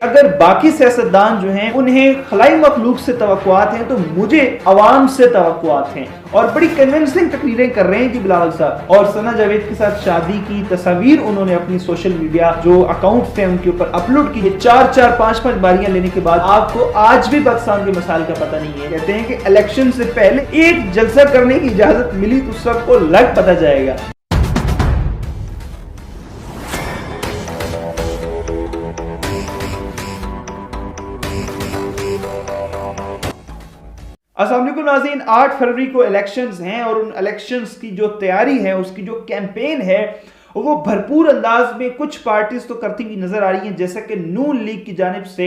अगर बाकी सियासतदान जो हैं उन्हें खलाई मखलूक से तवक्कुआत हैं तो मुझे अवाम से तवक्कुआत हैं। और बड़ी कन्विंसिंग तकरीरें कर रहे हैं जी बिलावल साहब। और सना जावेद के साथ शादी की तस्वीर उन्होंने अपनी सोशल मीडिया जो अकाउंट थे उनके ऊपर अपलोड की। 4-4 5-5 बारियां लेने के बाद आपको आज भी पाकिस्तान के मसाइल का पता नहीं है। कहते हैं कि इलेक्शन से पहले एक जलसा करने की इजाजत मिली तो सबको लग पता जाएगा। अस्सलाम वालेकुम नाज़रीन, 8 फरवरी को इलेक्शंस हैं और उन इलेक्शंस की जो तैयारी है, उसकी जो कैंपेन है वो भरपूर अंदाज में कुछ पार्टीज तो करती हुई नजर आ रही हैं। जैसे कि नून लीग की जानिब से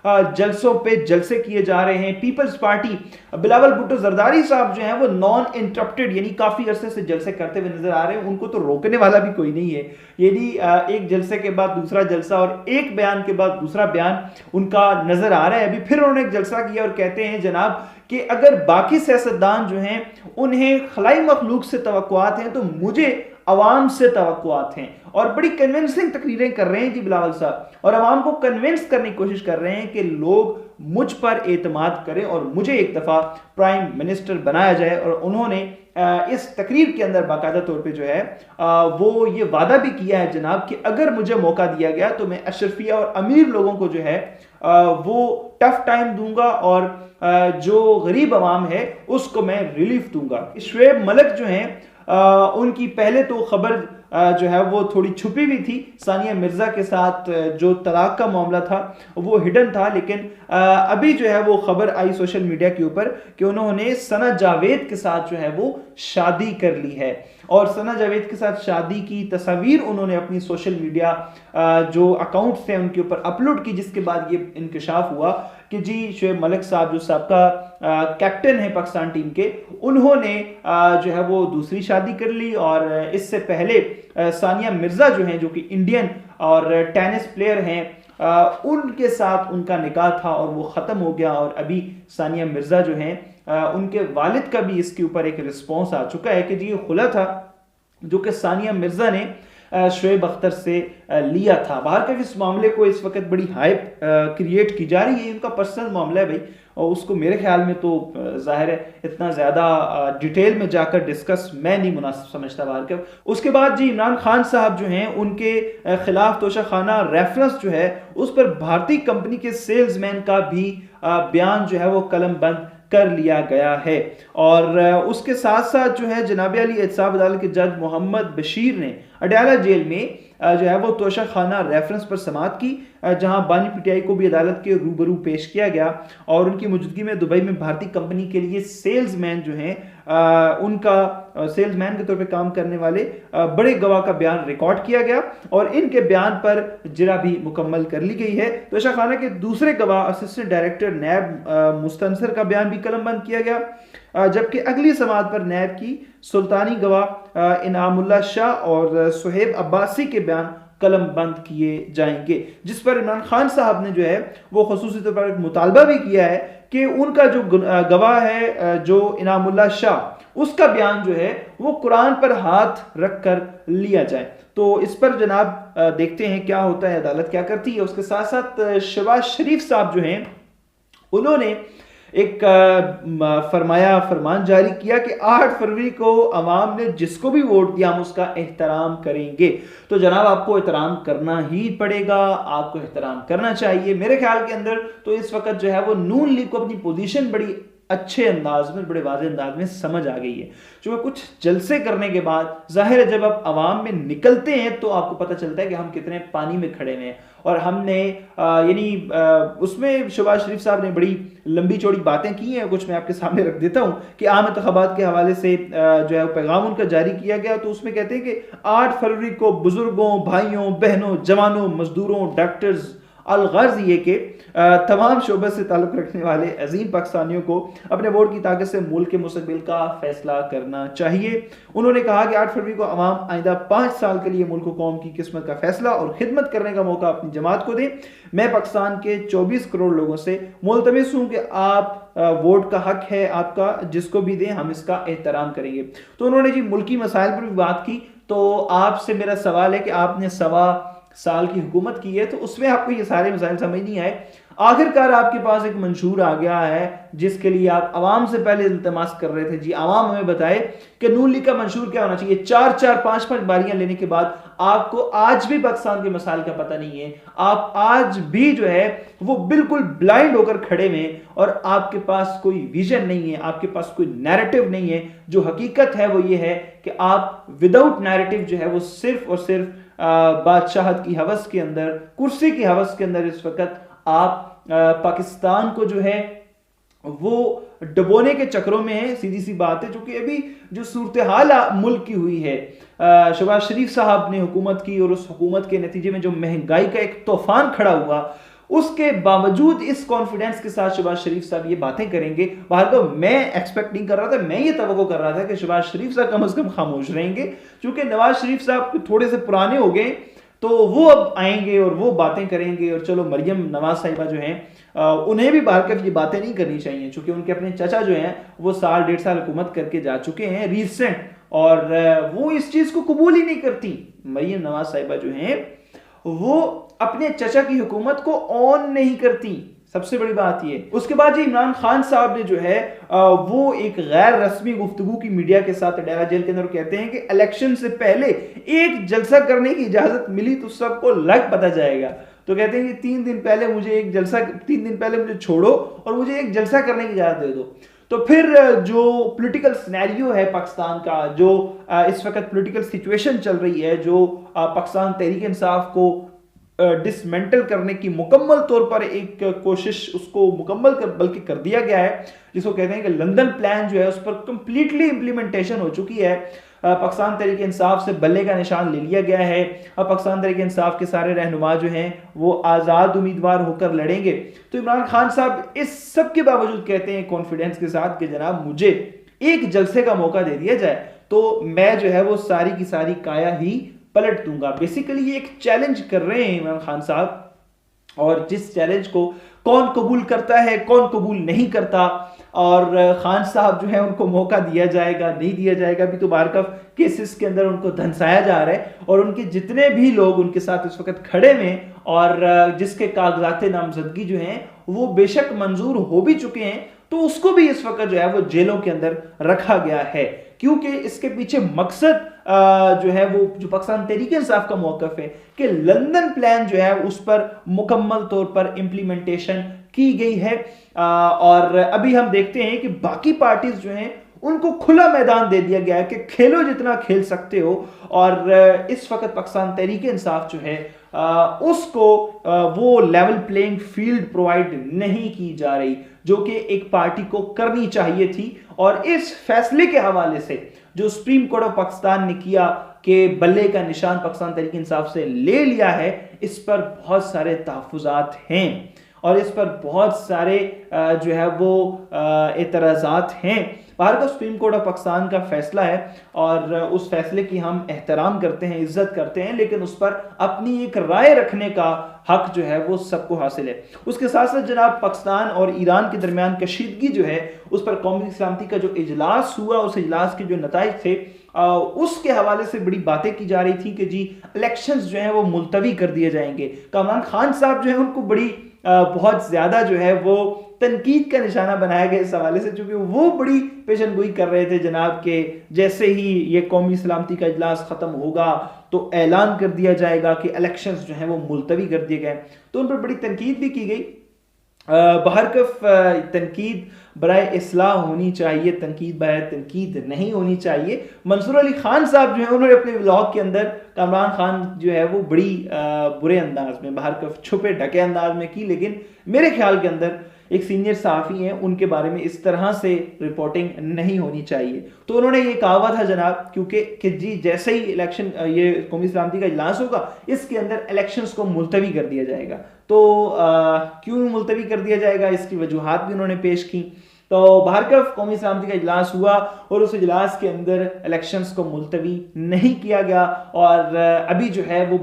जलसों पे जलसे किए जा रहे हैं। पीपल्स पार्टी बिलावल भुट्टो जरदारी साहब जो हैं वो नॉन इंटरप्टेड यानी काफी अरसे से जलसे करते हुए नजर आ रहे हैं। उनको तो रोकने वाला भी कोई नहीं है। यानी एक जलसे के बाद दूसरा जलसा और एक बयान के बाद दूसरा बयान उनका नजर आ रहा है। अभी फिर उन्होंने एक जलसा किया और कहते हैं जनाब कि अगर बाकी सियासतदान जो हैं उन्हें खलाई मखलूक से तवक्कुआत हैं तो मुझे अवाम से तवक्कुआत हैं। और बड़ी कन्विंसिंग तकरीरें कर रहे हैं जी बिलावल साहब और अवाम को कन्विंस करने की कोशिश कर रहे हैं कि लोग मुझ पर एतमाद करें और मुझे एक दफा प्राइम मिनिस्टर बनाया जाए। और उन्होंने इस तकरीर के अंदर बाकायदा तौर पे जो है वो ये वादा भी किया है जनाब कि अगर मुझे मौका दिया गया तो मैं अशरफिया और अमीर लोगों को जो है वो टफ टाइम दूंगा और जो गरीब आवाम है उसको मैं रिलीफ दूंगा। शुएब मलिक जो हैं उनकी पहले तो खबर जो है वो थोड़ी छुपी हुई थी। सानिया मिर्जा के साथ जो तलाक का मामला था वो हिडन था, लेकिन अभी जो है वो खबर आई सोशल मीडिया के ऊपर कि उन्होंने सना जावेद के साथ जो है वो शादी कर ली है। और सना जावेद के साथ शादी की तस्वीर उन्होंने अपनी सोशल मीडिया जो अकाउंट थे उनके ऊपर अपलोड की, जिसके बाद ये इंकशाफ हुआ कि जी शुएब मलिक साहब जो सबका कैप्टन है पाकिस्तान टीम के, उन्होंने जो है वो दूसरी शादी कर ली। और इससे पहले सानिया मिर्जा जो हैं जो कि इंडियन और टेनिस प्लेयर हैं उनके साथ उनका निकाह था और वो ख़त्म हो गया। और अभी सानिया मिर्जा जो हैं उनके वालिद का भी इसके ऊपर एक रिस्पॉन्स आ चुका है कि जी ये खुला था जो कि सानिया मिर्जा ने शुएब अख्तर से लिया था। बाहर के इस मामले को इस वक्त बड़ी हाइप क्रिएट की जा रही है। इनका पर्सनल मामला है भाई और उसको मेरे ख्याल में तो जाहिर है इतना ज़्यादा डिटेल में जाकर डिस्कस मैं नहीं मुनासिब समझता बाहर के। उसके बाद जी इमरान खान साहब जो हैं उनके खिलाफ तोशाखाना रेफरेंस जो है उस पर भारतीय कंपनी के सेल्समैन का भी बयान जो है वो कलम बंद कर लिया गया है। और उसके साथ साथ जो है जनाब अली एहतसाब अदालत के जज मोहम्मद बशीर ने अडयाला जेल में जो है वो तोशाखाना रेफरेंस पर समाअत की, जहां बानी पीटीआई को भी अदालत के रूबरू पेश किया गया। और उनकी मौजूदगी में दुबई में भारतीय कंपनी के लिए सेल्समैन जो हैं उनका सेल्समैन के तौर पे काम करने वाले बड़े गवाह का बयान रिकॉर्ड किया गया और इनके बयान पर जिरा भी मुकम्मल कर ली गई है। तोशाखाना के दूसरे गवाह असिस्टेंट डायरेक्टर नैब मुस्तनसर का बयान भी कलमबंद किया गया, जबकि अगली समाअत पर नैब की सुल्तानी गवाह इनामुल्लाह शाह और सुहेब अब्बासी के बयान कलम बंद किए जाएंगे, जिस पर इमरान खान साहब ने जो है वो खुसूसी तौर पर मुतालबा भी किया है कि उनका जो गवाह है जो इनामुल्लाह शाह उसका बयान जो है वो कुरान पर हाथ रख कर लिया जाए। तो इस पर जनाब देखते हैं क्या होता है, अदालत क्या करती है। उसके साथ साथ शहबाज शरीफ साहब जो हैं उन्होंने एक फरमान जारी किया कि 8 फरवरी को अवाम ने जिसको भी वोट दिया हम उसका एहतराम करेंगे। तो जनाब आपको एहतराम करना ही पड़ेगा, आपको एहतराम करना चाहिए। मेरे ख्याल के अंदर तो इस वक्त जो है वो नून लीग को अपनी पोजीशन बड़ी अच्छे अंदाज में बड़े वाज़ेह अंदाज में समझ आ गई है। जो कुछ जलसे करने के बाद जाहिर है जब आप अवाम में निकलते हैं तो आपको पता चलता है कि हम कितने पानी में खड़े हुए हैं। और हमने उसमें शहबाज शरीफ साहब ने बड़ी लंबी चौड़ी बातें की हैं, कुछ मैं आपके सामने रख देता हूं कि आम इंतखाबात के हवाले से जो है पैगाम उनका जारी किया गया। तो उसमें कहते हैं कि 8 फरवरी को बुजुर्गों, भाइयों, बहनों, जवानों, मजदूरों, डॉक्टर्स अल-गर्ज़िये के तमाम शोबे से ताल्लुक़ रखने वाले अजीम पाकिस्तानियों को अपने वोट की ताकत से मुल्क के मुस्तक़बिल का फैसला करना चाहिए। उन्होंने कहा कि 8 फरवरी को अवाम आइंदा 5 साल के लिए मुल्क कौम की किस्मत का फैसला और खिदमत करने का मौका अपनी जमात को दें। मैं पाकिस्तान के 24 करोड़ लोगों से मुल्तमिस हूँ कि आप वोट का हक है आपका, जिसको भी दें हम इसका एहतराम करेंगे। तो उन्होंने जी मुल्की मसाइल पर भी बात की। तो आपसे मेरा सवाल है कि आपने साल की हुकूमत की है, तो उसमें आपको ये सारे मसाइल समझ नहीं आए। आखिरकार आपके पास एक मंशूर आ गया है जिसके लिए आप आवाम से पहले इल्तमास कर रहे थे, जी आवाम हमें बताए कि नून लीग का मंशूर क्या होना चाहिए। 4-4, 5-5 बारियां लेने के बाद आपको आज भी पाकिस्तान के मसाइल का पता नहीं है। आप आज भी जो है वो बिल्कुल ब्लाइंड होकर खड़े हैं और आपके पास कोई विजन नहीं है, आपके पास कोई नैरेटिव नहीं है। जो हकीकत है वो ये है कि आप विदाउट नैरेटिव जो है वो सिर्फ और सिर्फ बादशाहत की हवस के अंदर, कुर्सी की हवस के अंदर इस वक्त आप पाकिस्तान को जो है वो डबोने के चक्रों में है। सीधी सी बात है, क्योंकि अभी जो सूरत हाल मुल्क की हुई है, शहबाज शरीफ साहब ने हुकूमत की और उस हुकूमत के नतीजे में जो महंगाई का एक तूफान खड़ा हुआ, उसके बावजूद इस कॉन्फिडेंस के साथ शहबाज शरीफ साहब ये बातें करेंगे। बाहर को मैं एक्सपेक्ट नहीं कर रहा था, मैं ये तवक्को कर रहा था कि शहबाज शरीफ साहब कम से कम खामोश रहेंगे, क्योंकि नवाज शरीफ साहब थोड़े से पुराने हो गए, तो वो अब आएंगे और वो बातें करेंगे। और चलो मरियम नवाज साहिबा जो हैं उन्हें भी बाहर ये बातें नहीं करनी चाहिए, क्योंकि उनके अपने चाचा जो हैं वो 1.5 साल हुकूमत करके जा चुके हैं रिसेंट, और वो इस चीज को कबूल ही नहीं करती। मरियम नवाज साहिबा जो हैं वो अपने चचा की हुकूमत को ऑन नहीं करती, सबसे बड़ी बात ये। उसके बाद इमरान खान साहब ने जो है वो एक गैर रस्मी गुफ्तगू की मीडिया के साथ डेरा जेल के अंदर कहते हैं कि इलेक्शन से पहले एक जलसा करने की इजाजत मिली तो सबको लग पता जाएगा। तो कहते हैं कि 3 दिन पहले मुझे छोड़ो और मुझे एक जलसा करने की इजाजत दे दो। तो फिर जो पॉलिटिकल सिनेरियो है पाकिस्तान का, जो इस वक्त पॉलिटिकल सिचुएशन चल रही है, जो पाकिस्तान तहरीक इंसाफ को डिसमेंटल करने की मुकम्मल तौर पर एक कोशिश उसको मुकम्मल बल्कि कर दिया गया है, जिसको कहते हैं कि लंदन प्लान जो है उस पर कंप्लीटली इंप्लीमेंटेशन हो चुकी है। पाकिस्तान तहरीक इंसाफ से बल्ले का निशान ले लिया गया है। अब पाकिस्तान तहरीक इंसाफ के सारे रहनुमा जो हैं वो आज़ाद उम्मीदवार होकर लड़ेंगे। तो इमरान खान साहब इस सब के बावजूद कहते हैं कॉन्फिडेंस के साथ कि जनाब मुझे एक जलसे का मौका दे दिया जाए तो मैं जो है वो सारी की सारी काया ही पलट दूंगा। बेसिकली ये एक चैलेंज कर रहे हैं इमरान खान साहब, और जिस चैलेंज को कौन कबूल करता है कौन कबूल नहीं करता, और खान साहब जो है उनको मौका दिया जाएगा नहीं दिया जाएगा, अभी तो बारकफ केसेस के अंदर उनको धंसाया जा रहा है। और उनके जितने भी लोग उनके साथ इस वक्त खड़े हैं और जिसके कागजात नामजदगी जो हैं वो बेशक मंजूर हो भी चुके हैं, तो उसको भी इस वक्त जो है वो जेलों के अंदर रखा गया है, क्योंकि इसके पीछे मकसद जो है वो जो पाकिस्तान तहरीक इंसाफ का मौकफ है कि लंदन प्लान जो है उस पर मुकम्मल तौर पर इम्प्लीमेंटेशन की गई है। और अभी हम देखते हैं कि बाकी पार्टीज जो हैं उनको खुला मैदान दे दिया गया है कि खेलो जितना खेल सकते हो। और इस वक्त पाकिस्तान तहरीक इंसाफ जो है उसको वो लेवल प्लेइंग फील्ड प्रोवाइड नहीं की जा रही जो कि एक पार्टी को करनी चाहिए थी। और इस फैसले के हवाले से जो सुप्रीम कोर्ट ऑफ पाकिस्तान ने किया कि बल्ले का निशान पाकिस्तान तहरीक इंसाफ से ले लिया है, इस पर बहुत सारे तहफ़्फ़ुज़ात हैं और इस पर बहुत सारे जो है वो एतराज़ात हैं। भारत का सुप्रीम कोर्ट ऑफ पाकिस्तान का फैसला है और उस फैसले की हम एहतराम करते हैं, इज्जत करते हैं, लेकिन उस पर अपनी एक राय रखने का हक जो है वो सबको हासिल है। उसके साथ साथ जनाब पाकिस्तान और ईरान के दरमियान कशीदगी जो है उस पर कौमी सलामती का जो इजलास हुआ, उस इजलास के जो नताइज थे उसके हवाले से बड़ी बातें की जा रही थी कि जी इलेक्शंस जो हैं वो मुलतवी कर दिए जाएंगे। इमरान खान साहब जो है उनको बड़ी बहुत ज्यादा जो है वो तनकीद का निशाना बनाया गया इस हवाले से, क्योंकि वो बड़ी पेशनगोई कर रहे थे जनाब के जैसे ही ये कौमी सलामती का इजलास खत्म होगा तो ऐलान कर दिया जाएगा कि इलेक्शंस जो हैं वो मुलतवी कर दिए गए। तो उन पर बड़ी तनकीद भी की गई। बहरकफ तनकीद बराए इस्लाह होनी चाहिए, तनकीद बराए तनकीद नहीं होनी चाहिए। मंसूर अली खान साहब जो है उन्होंने अपने व्लॉग के अंदर इमरान खान जो है वो बड़ी बुरे अंदाज में, बहरकफ छुपे ढके अंदाज में की, लेकिन मेरे ख्याल के अंदर एक सीनियर सहाफ़ी हैं उनके बारे में इस तरह से रिपोर्टिंग नहीं होनी चाहिए। तो उन्होंने ये कहा हुआ था जनाब, क्योंकि कि जी जैसे ही इलेक्शन ये कौमी सलामती का इजलास होगा इसके अंदर इलेक्शंस को मुलतवी कर दिया जाएगा। तो क्यों मुलतवी कर दिया जाएगा, इसकी वजूहात भी उन्होंने पेश की। तो भार्गव कौमी सलामती का इजलास हुआ और उस इजलास के अंदर इलेक्शंस को मुलतवी नहीं किया गया और अभी जो है वो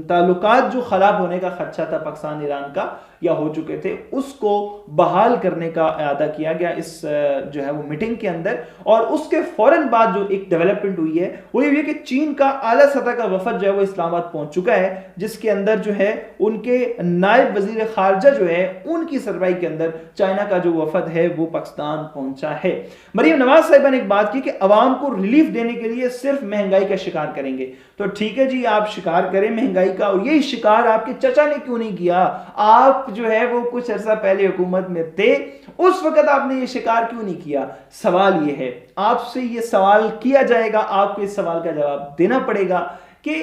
ताल्लुकात जो खराब होने का खदशा था पाकिस्तान ईरान का या हो चुके थे उसको बहाल करने का इरादा किया गया इस जो है वो मीटिंग के अंदर। और उसके फौरन बाद जो एक डेवलपमेंट हुई है वो ये है कि चीन का आला सतह का वफद जो है वो इस्लामाबाद पहुंच चुका है, जिसके अंदर जो है उनके नायब वजीर खारजा जो है उनकी सरबराही के अंदर चाइना का जो वफद है वो पाकिस्तान पहुंचा है। मरियम नवाज साहिबा ने एक बात की कि अवाम को रिलीफ देने के लिए सिर्फ महंगाई का शिकार करेंगे। तो ठीक है जी, आप शिकार करें महंगाई का, और यही शिकार आपके चचा ने क्यों नहीं किया? आप जो है वो कुछ अर्सा पहले हुकूमत में थे, उस वक्त आपने ये शिकार क्यों नहीं किया? सवाल ये है, आपसे ये सवाल किया जाएगा, आपको इस सवाल का जवाब देना पड़ेगा कि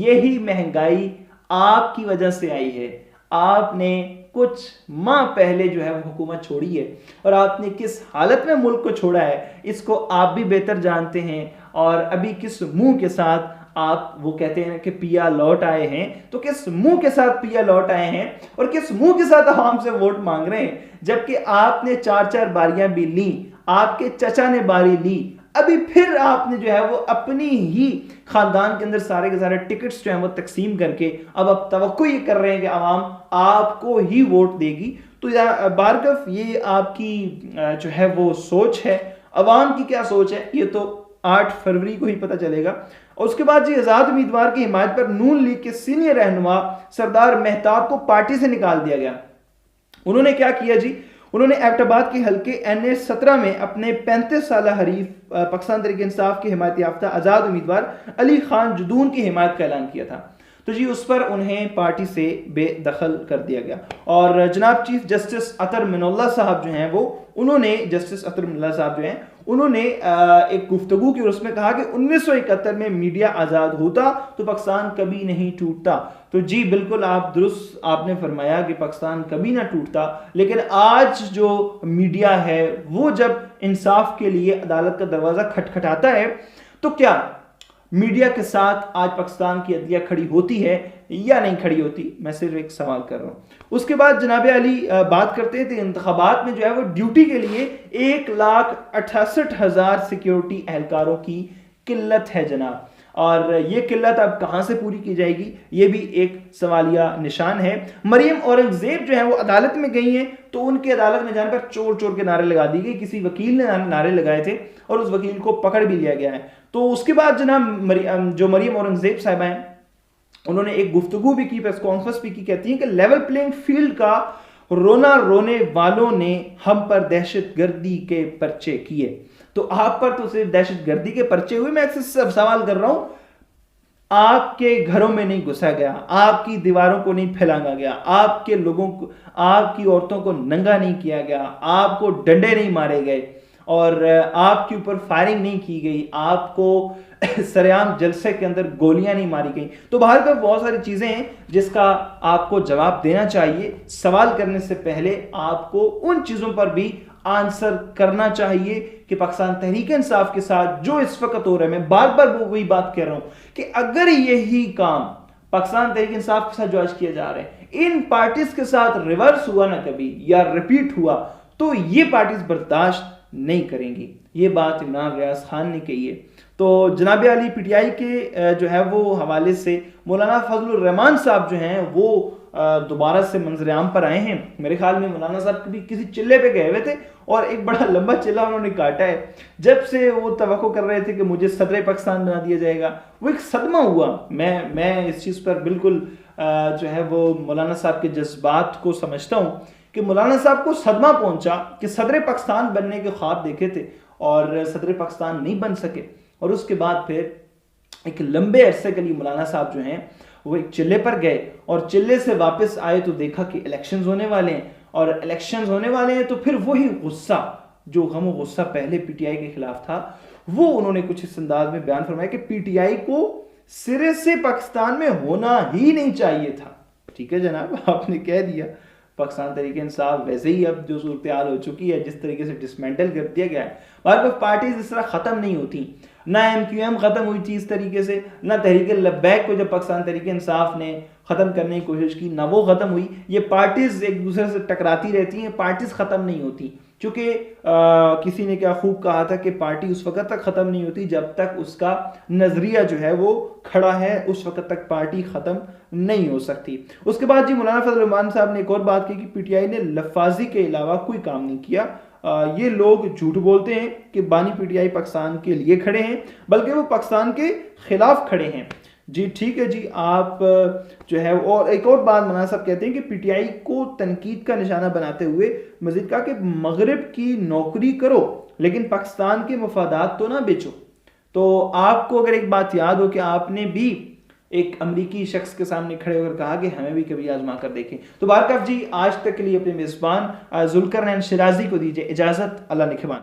यही महंगाई आपकी वजह से आई है। आपने कुछ माह पहले जो है वो हुकूमत छोड़ी है और आपने किस हालत में मुल्क को छोड़ा है इसको आप भी बेहतर जानते हैं। और अभी किस मुंह के साथ आप वो कहते हैं कि पिया लौट आए हैं, तो किस मुंह के साथ पिया लौट आए हैं और किस मुंह के साथ आवाम से वोट मांग रहे हैं, जबकि आपने 4-4 बारियां भी ली, आपके चचा ने बारी ली, अभी फिर आपने जो है वो अपनी ही खानदान के अंदर सारे के सारे टिकट्स जो है वो तकसीम करके अब आप तवक्को ये कर रहे हैं कि आवाम आपको ही वोट देगी। तो भार्गव, ये आपकी जो है वो सोच है, अवाम की क्या सोच है ये तो 8 फरवरी को ही पता चलेगा। और उसके बाद जी आजाद उम्मीदवार की हिमायत पर नून लीग के सीनियर रहनुमा सरदार मेहताब को पार्टी से निकाल दिया गया। उन्होंने क्या किया जी, उन्होंने एबटाबाद के हल्के NA 17 में अपने 35 साल हरीफ पाकिस्तान तहरीक इंसाफ के हिमायत याफ्ता आजाद उम्मीदवार अली खान जुदून की हिमायत का ऐलान किया था। तो जी उस पर उन्हें पार्टी से बेदखल कर दिया गया। और जनाब चीफ जस्टिस अतर मिनुल्लाह साहब जो हैं वो उन्होंने जस्टिस अतर मिनुल्लाह साहब जो हैं उन्होंने एक गुफ्तगू की और उसमें कहा कि 1971 में मीडिया आज़ाद होता तो पाकिस्तान कभी नहीं टूटता। तो जी बिल्कुल आप दुरुस्त आपने फरमाया कि पाकिस्तान कभी ना टूटता, लेकिन आज जो मीडिया है वो जब इंसाफ के लिए अदालत का दरवाज़ा खटखटाता है तो क्या मीडिया के साथ आज पाकिस्तान की अदलिया खड़ी होती है या नहीं खड़ी होती? मैं सिर्फ एक सवाल कर रहा हूं। उसके बाद जनाब अली बात करते थे इंतखाबात में जो है वो ड्यूटी के लिए 1,68,000 सिक्योरिटी एहलकारों की किल्लत है जनाब, और ये किल्लत अब कहां से पूरी की जाएगी ये भी एक सवालिया निशान है। मरियम औरंगजेब जो है वो अदालत में गई हैं तो उनके अदालत में जाने पर चोर चोर के नारे लगा दी गई, किसी वकील ने नारे लगाए थे और उस वकील को पकड़ भी लिया गया है। तो उसके बाद जनाब मरियम औरंगजेब साहिबा हैं उन्होंने एक गुफ्तगू भी की, प्रेस कॉन्फ्रेंस भी की, कहती हैं कि लेवल प्लेइंग फील्ड का रोना रोने वालों ने हम पर दहशतगर्दी के पर्चे किए। तो आप पर तो सिर्फ दहशतगर्दी के पर्चे हुए, मैं सिर्फ सवाल कर रहा हूं, आपके घरों में नहीं घुसा गया, आपकी दीवारों को नहीं फैलांगा गया, आपके लोगों को, आपकी औरतों को नंगा नहीं किया गया, आपको डंडे नहीं मारे गए और आपके ऊपर फायरिंग नहीं की गई, आपको सरेआम जलसे के अंदर गोलियां नहीं मारी गई। तो बाहर पर बहुत सारी चीजें हैं जिसका आपको जवाब देना चाहिए। सवाल करने से पहले आपको उन चीजों पर भी आंसर करना चाहिए कि पाकिस्तान तहरीक इंसाफ के साथ जो इस वक्त हो रहा है, मैं बार बार वही बात कह रहा हूं कि अगर यही काम पाकिस्तान तहरीक इंसाफ के साथ जो आज किया जा रहा है इन पार्टीज के साथ रिवर्स हुआ ना कभी या रिपीट हुआ तो ये पार्टीज बर्दाश्त नहीं करेंगी। ये बात इमरान रियाज खान ने कही है। तो जनाब अली PTI के जो है वो हवाले से मौलाना फजलुर रहमान साहब जो हैं वो दोबारा से मंजर-ए-आम पर आए हैं। मेरे ख्याल में मौलाना साहब कभी किसी चिल्ले पे गए हुए थे और एक बड़ा लंबा चिल्ला उन्होंने काटा है। जब से वो तवक्को कर रहे थे कि मुझे सदर पाकिस्तान बना दिया जाएगा, वो एक सदमा हुआ। मैं इस चीज़ पर बिल्कुल जो है वो मौलाना साहब के जज्बात को समझता हूँ कि मौलाना साहब को सदमा पहुंचा कि सदर पाकिस्तान बनने के ख्वाब देखे थे और सदर पाकिस्तान नहीं बन सके, और उसके बाद फिर एक लंबे अरसे के लिए मौलाना साहब जो हैं वो एक चिल्ले पर गए और चिल्ले से वापस आए तो देखा कि इलेक्शंस होने वाले हैं, और इलेक्शंस होने वाले हैं तो फिर वही गुस्सा जो गम गुस्सा पहले PTI के खिलाफ था वो उन्होंने कुछ इस अंदाज में बयान फरमाया कि PTI को सिरे से पाकिस्तान में होना ही नहीं चाहिए था। ठीक है जनाब, आपने कह दिया पाकिस्तान तहरीक इंसाफ वैसे ही अब जो सूरत हाल हो चुकी है, जिस तरीके से डिसमेंटल कर दिया गया है, बार बार पार्टीज इस तरह खत्म नहीं होती। ना MQM ख़त्म हुई थी इस तरीके से, ना तहरीक लब्बैक को जब पाकिस्तान तहरीक इंसाफ ने ख़त्म करने की कोशिश की ना वो ख़त्म हुई। ये पार्टीज़ एक दूसरे से टकराती रहती हैं, पार्टीज़ ख़त्म नहीं होती। चूँकि किसी ने क्या खूब कहा था कि पार्टी उस वक़्त तक ख़त्म नहीं होती जब तक उसका नज़रिया जो है वो खड़ा है, उस वक़्त तक पार्टी ख़त्म नहीं हो सकती। उसके बाद जी मौलाना फजल रहमान साहब ने एक और बात की कि PTI ने लफाजी के अलावा कोई काम नहीं किया। ये लोग झूठ बोलते हैं कि बानी PTI पाकिस्तान के लिए खड़े हैं, बल्कि वो पाकिस्तान के खिलाफ खड़े हैं। जी ठीक है जी, आप जो है, और एक और बात मौलाना साहब कहते हैं कि PTI को तनकीद का निशाना बनाते हुए मजीद कहा कि मगरिब की नौकरी करो लेकिन पाकिस्तान के मफादात तो ना बेचो। तो आपको अगर एक बात याद हो कि आपने भी एक अमरीकी शख्स के सामने खड़े होकर कहा कि हमें भी कभी आजमा कर देखें। तो बारकफ जी, आज तक के लिए अपने मेज़बान जुल्करनैन शिराजी को दीजिए इजाज़त। अल्लाह निगहबान।